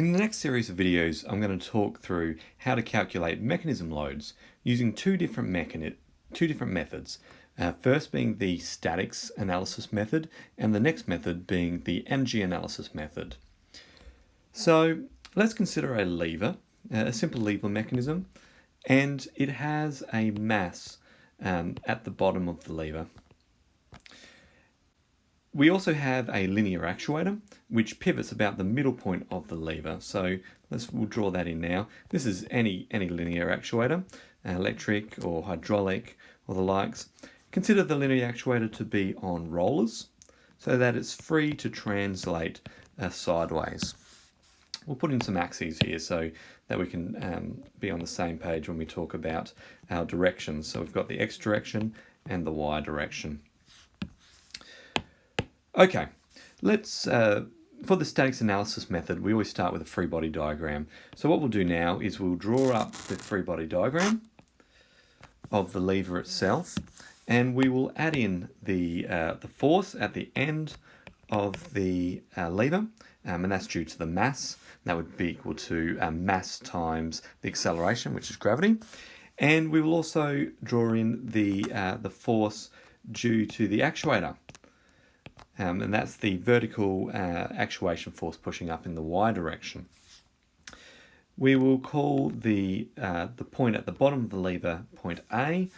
In the next series of videos, I'm going to talk through how to calculate mechanism loads using two different methods. First being the statics analysis method, and the next method being the energy analysis method. So let's consider a lever, a simple lever mechanism, and it has a mass at the bottom of the lever. We also have a linear actuator, which pivots about the middle point of the lever. So we'll draw that in now. This is any linear actuator, electric or hydraulic or the likes. Consider the linear actuator to be on rollers so that it's free to translate sideways. We'll put in some axes here so that we can be on the same page when we talk about our directions. So we've got the X direction and the Y direction. Okay, let's, for the statics analysis method, we always start with a free body diagram. So what we'll do now is we'll draw up the free body diagram of the lever itself, and we will add in the force at the end of the lever, and that's due to the mass. That would be equal to mass times the acceleration, which is gravity. And we will also draw in the force due to the actuator. And that's the vertical actuation force pushing up in the Y direction. We will call the point at the bottom of the lever point A,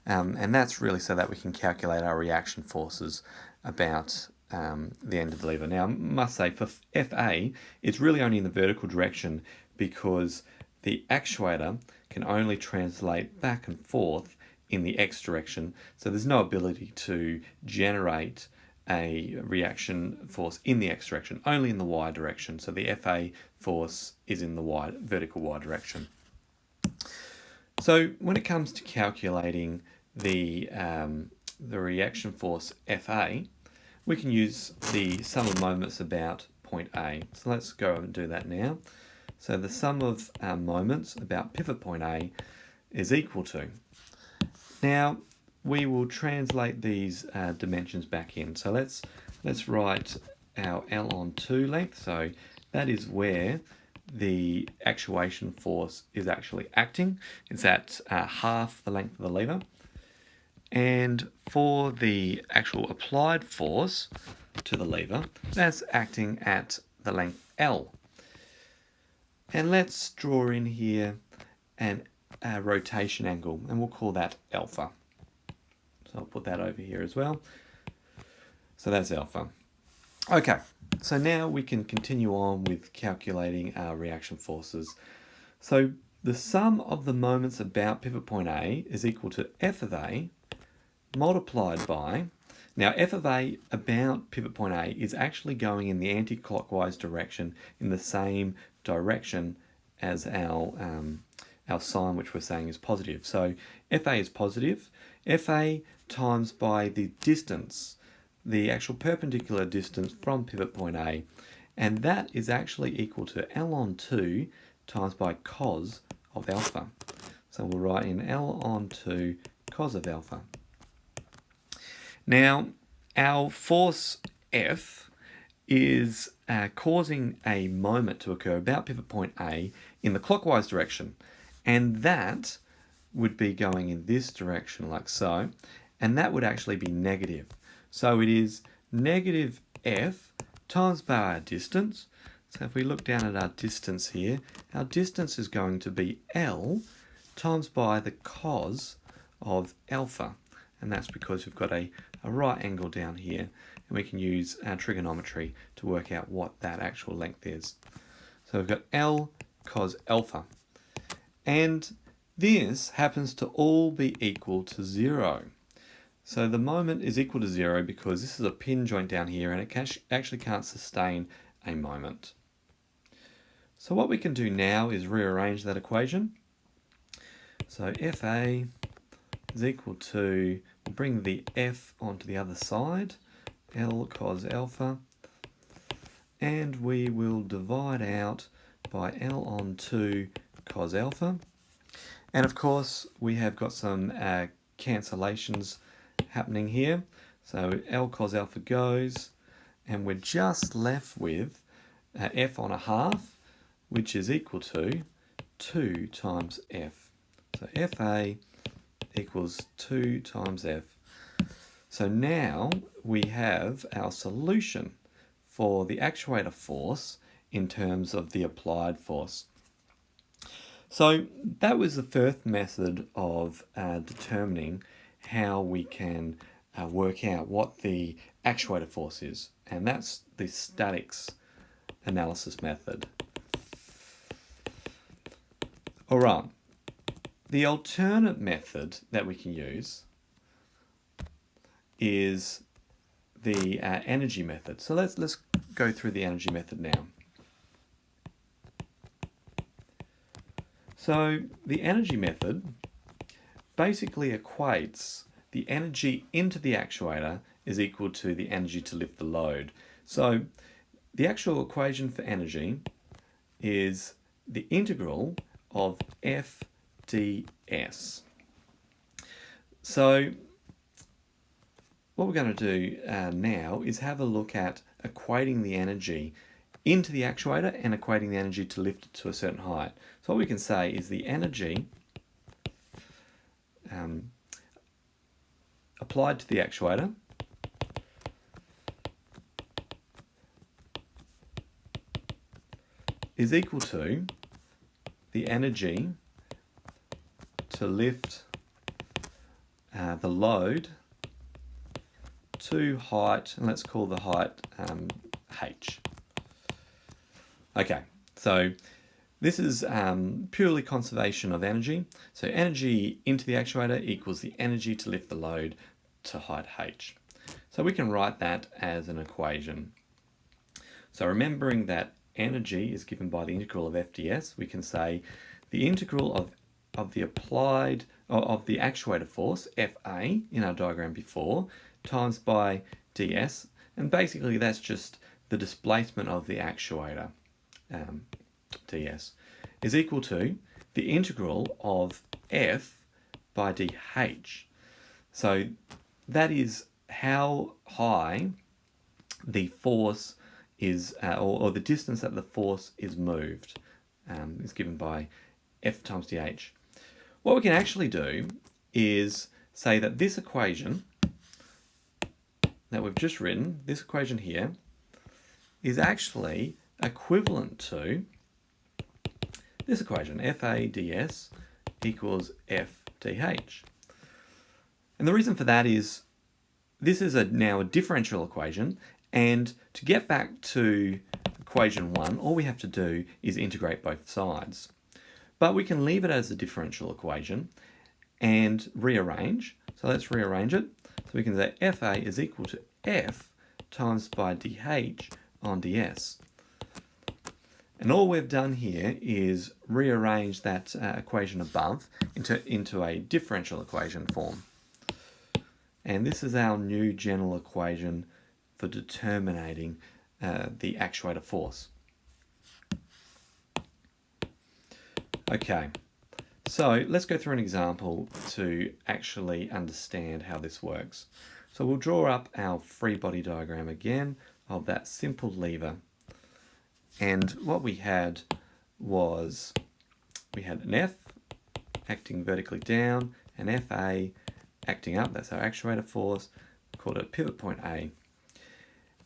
and that's really so that we can calculate our reaction forces about the end of the lever. Now, I must say for FA, it's really only in the vertical direction because the actuator can only translate back and forth in the X direction, so there's no ability to generate a reaction force in the X direction, only in the Y direction. So the FA force is in the vertical Y direction. So when it comes to calculating the reaction force FA, we can use the sum of moments about point A. So let's go and do that now. So the sum of moments about pivot point A is equal to. Now, we will translate these dimensions back in. So let's write our L on 2 length. So that is where the actuation force is actually acting. It's at half the length of the lever. And for the actual applied force to the lever, that's acting at the length L. And let's draw in here a rotation angle, and we'll call that alpha. So I'll put that over here as well. So that's alpha. Okay, so now we can continue on with calculating our reaction forces. So the sum of the moments about pivot point A is equal to F of A multiplied by, now F of A about pivot point A is actually going in the anti-clockwise direction, in the same direction as our sign, which we're saying is positive. So FA is positive. FA times by the distance, the actual perpendicular distance from pivot point A, and that is actually equal to L on 2 times by cos of alpha. So we'll write in L on 2 cos of alpha. Now, our force F is causing a moment to occur about pivot point A in the clockwise direction, and that would be going in this direction like so, and that would actually be negative. So it is negative F times by our distance. So if we look down at our distance here, our distance is going to be L times by the cos of alpha, and that's because we've got a right angle down here, and we can use our trigonometry to work out what that actual length is. So we've got L cos alpha, and this happens to all be equal to 0. So the moment is equal to 0 because this is a pin joint down here, and it actually can't sustain a moment. So what we can do now is rearrange that equation. So FA is equal to, we'll bring the F onto the other side, L cos alpha, and we will divide out by L on 2 cos alpha. And of course, we have got some cancellations happening here. So L cos alpha goes, and we're just left with f on a half, which is equal to 2 times F. So FA equals 2 times F. So now we have our solution for the actuator force in terms of the applied force. So that was the first method of determining how we can work out what the actuator force is, and that's the statics analysis method. All right, the alternate method that we can use is the energy method. So let's go through the energy method now. So the energy method basically equates the energy into the actuator is equal to the energy to lift the load. So the actual equation for energy is the integral of F ds. So what we're going to do now is have a look at equating the energy into the actuator and equating the energy to lift it to a certain height. So what we can say is the energy applied to the actuator is equal to the energy to lift the load to height, and let's call the height h. Okay, so this is purely conservation of energy. So energy into the actuator equals the energy to lift the load to height h. So we can write that as an equation. So remembering that energy is given by the integral of f ds, we can say the integral of the applied, of the actuator force, Fa, in our diagram before, times by ds, and basically that's just the displacement of the actuator, ds, is equal to the integral of f by dh. So that is how high the force is, or the distance that the force is moved, is given by f times dh. What we can actually do is say that this equation that we've just written, this equation here, is actually equivalent to this equation, Fa ds equals F dh. And the reason for that is this is now a differential equation, and to get back to equation 1, all we have to do is integrate both sides. But we can leave it as a differential equation and rearrange. So let's rearrange it. So we can say Fa is equal to F times by dH on ds. And all we've done here is rearrange that equation above into a differential equation form. And this is our new general equation for determining the actuator force. Okay, so let's go through an example to actually understand how this works. So we'll draw up our free body diagram again of that simple lever. And what we had was, we had an F acting vertically down, an FA acting up, that's our actuator force, called it pivot point A.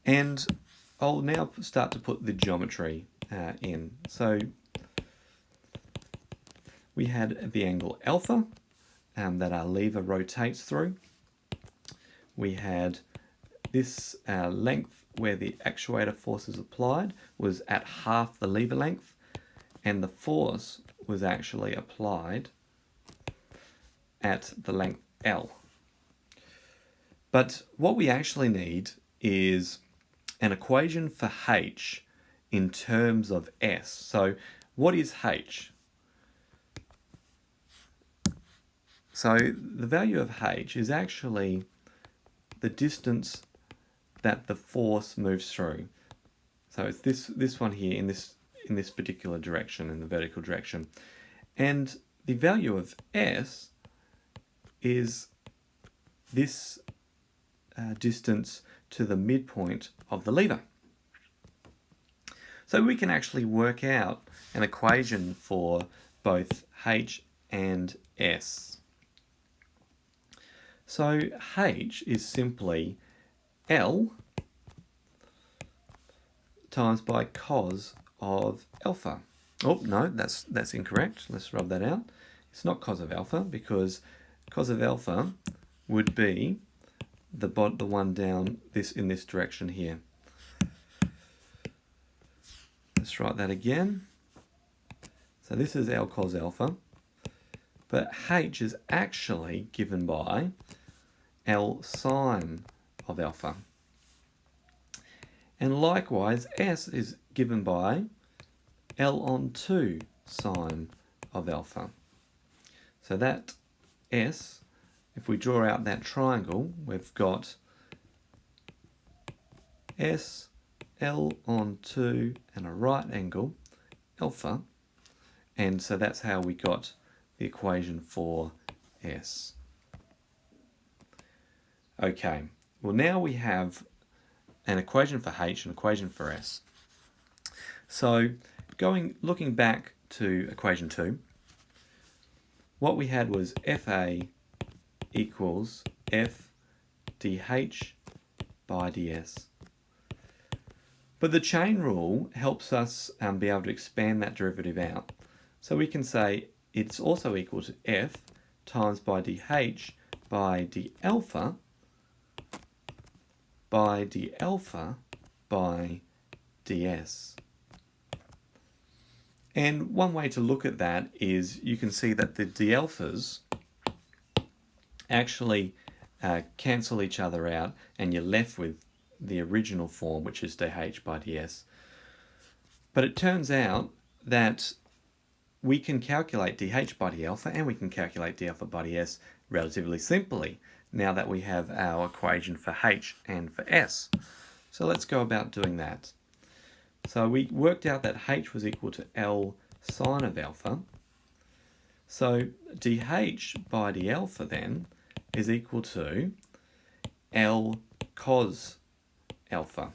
And I'll now start to put the geometry in. So we had the angle alpha that our lever rotates through. We had this length where the actuator force is applied was at half the lever length, and the force was actually applied at the length L. But what we actually need is an equation for H in terms of S. So what is H? So the value of H is actually the distance that the force moves through. So it's this one here in this particular direction, in the vertical direction. And the value of S is this distance to the midpoint of the lever. So we can actually work out an equation for both H and S. So H is simply L times by cos of alpha. Oh, no, that's incorrect. Let's rub that out. It's not cos of alpha, because cos of alpha would be the one down in this direction here. Let's write that again. So this is L cos alpha, but H is actually given by L sine of alpha. And likewise, S is given by L on 2 sine of alpha. So that S, if we draw out that triangle, we've got S, L on 2 and a right angle, alpha. And so that's how we got the equation for S. Okay, well now we have an equation for H and an equation for S. So looking back to equation 2, what we had was FA equals F dH by ds. But the chain rule helps us be able to expand that derivative out. So we can say it's also equal to F times by dH by d alpha by d alpha by ds. And one way to look at that is you can see that the d alphas actually cancel each other out, and you're left with the original form, which is dH by ds. But it turns out that we can calculate dH by d alpha and we can calculate d alpha by ds relatively simply now that we have our equation for H and for S. So let's go about doing that. So we worked out that H was equal to L sine of alpha. So dH by d alpha then is equal to L cos alpha.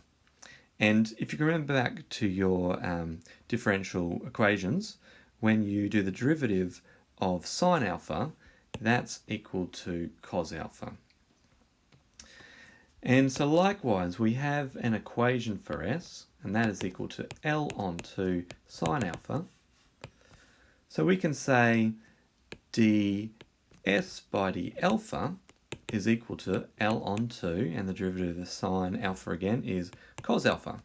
And if you can remember back to your differential equations, when you do the derivative of sine alpha, that's equal to cos alpha. And so likewise, we have an equation for S, and that is equal to L on 2 sine alpha. So we can say ds by d alpha is equal to L on 2, and the derivative of sine alpha again is cos alpha.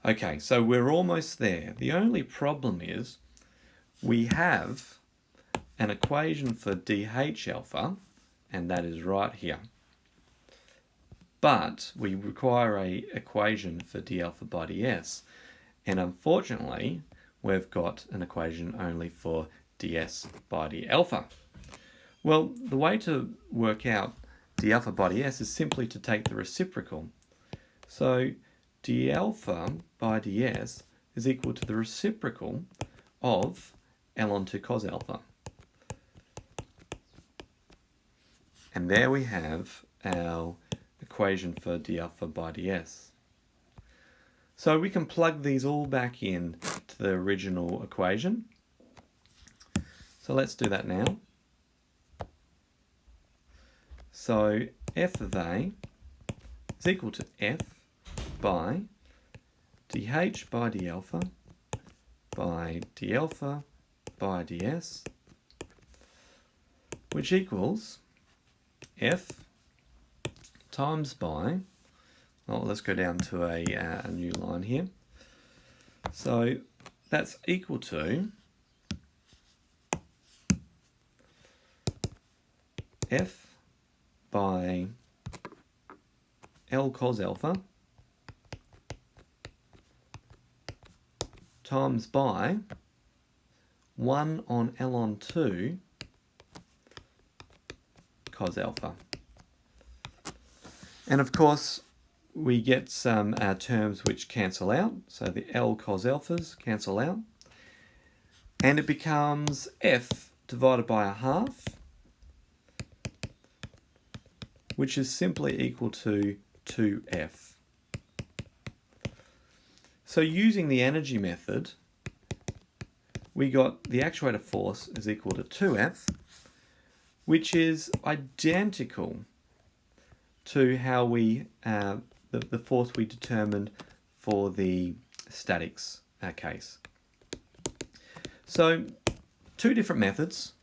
Okay, so we're almost there. The only problem is we have an equation for dH alpha, and that is right here. But we require an equation for d alpha by ds, and unfortunately we've got an equation only for ds by d alpha. Well, the way to work out d alpha by ds is simply to take the reciprocal. So d alpha by ds is equal to the reciprocal of L on 2 cos alpha. And there we have our equation for d alpha by ds. So we can plug these all back in to the original equation. So let's do that now. So f of a is equal to f by dH by d alpha by d alpha by ds, which equals f times by, well, let's go down to a new line here. So that's equal to f by L cos alpha times by 1 on L on 2 cos alpha. And of course, we get some terms which cancel out. So the L cos alphas cancel out. And it becomes f divided by a half, which is simply equal to 2f. So using the energy method, we got the actuator force is equal to 2F, which is identical to how we the force we determined for the statics case. So two different methods,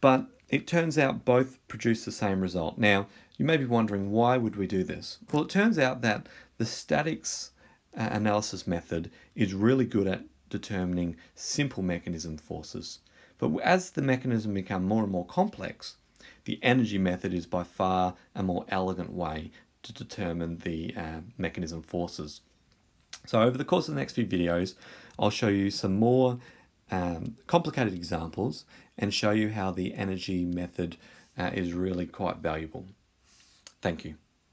but it turns out both produce the same result. Now, you may be wondering, why would we do this? Well, it turns out that the statics analysis method is really good at determining simple mechanism forces. But as the mechanism become more and more complex, the energy method is by far a more elegant way to determine the mechanism forces. So over the course of the next few videos, I'll show you some more complicated examples and show you how the energy method is really quite valuable. Thank you.